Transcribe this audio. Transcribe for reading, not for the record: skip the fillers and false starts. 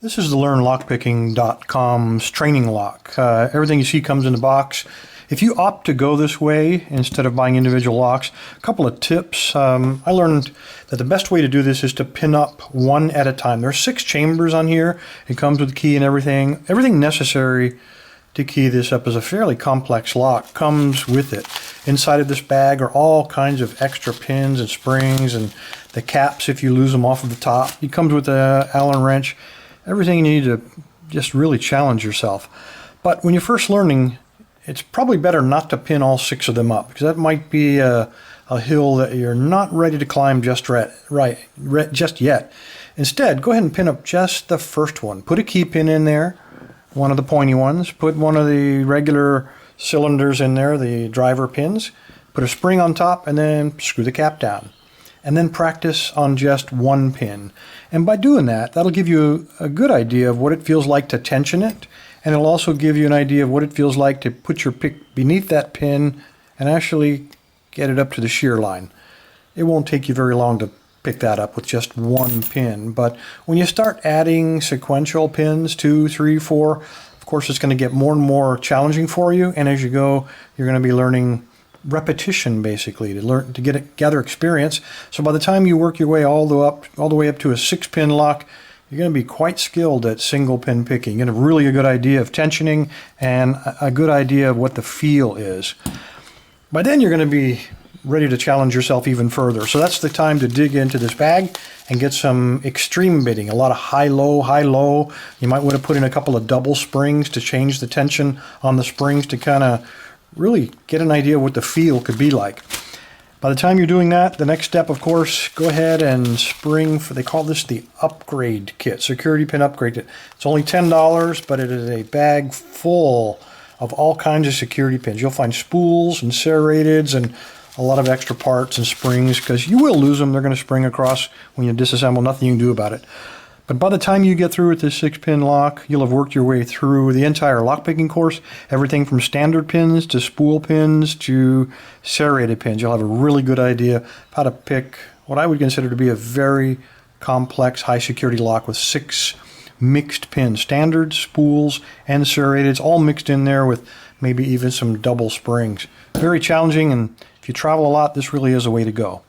This is the LearnLockpicking.com's training lock. Everything you see comes in the box. If you opt to go this way instead of buying individual locks, a couple of tips. I learned that the best way to do this is to pin up one at a time. There are 6 chambers on here. It comes with the key and everything. Everything necessary to key this up is a fairly complex lock. Comes with it. Inside of this bag are all kinds of extra pins and springs and the caps if you lose them off of the top. It comes with an Allen wrench. Everything you need to just really challenge yourself. But when you're first learning, it's probably better not to pin all 6 of them up, because that might be a hill that you're not ready to climb just yet. Instead, go ahead and pin up just the first one. Put a key pin in there, one of the pointy ones. Put one of the regular cylinders in there, the driver pins. Put a spring on top and then screw the cap down. And then practice on just one pin. And by doing that, that'll give you a good idea of what it feels like to tension it, and it'll also give you an idea of what it feels like to put your pick beneath that pin and actually get it up to the shear line. It won't take you very long to pick that up with just one pin, but when you start adding sequential pins, 2, 3, 4, of course it's going to get more and more challenging for you, and as you go, you're going to be learning repetition, basically, to gather experience. So by the time you work your way all the way up to a 6-pin lock, you're going to be quite skilled at single pin picking. You're going to have really a good idea of tensioning and a good idea of what the feel is. By then you're going to be ready to challenge yourself even further. So that's the time to dig into this bag and get some extreme bitting, a lot of high-low, high-low. You might want to put in a couple of double springs to change the tension on the springs to kind of really get an idea of what the feel could be like. By the time you're doing that, the next step, of course, go ahead and spring for, they call this the upgrade kit, security pin upgrade kit. It's only $10, but it is a bag full of all kinds of security pins. You'll find spools and serrateds and a lot of extra parts and springs, because you will lose them. They're going to spring across when you disassemble. Nothing you can do about it. But by the time you get through with this 6-pin lock, you'll have worked your way through the entire lockpicking course, everything from standard pins to spool pins to serrated pins. You'll have a really good idea of how to pick what I would consider to be a very complex high security lock with 6 mixed pins, standards, spools, and serrateds, all mixed in there with maybe even some double springs. Very challenging, and if you travel a lot, this really is a way to go.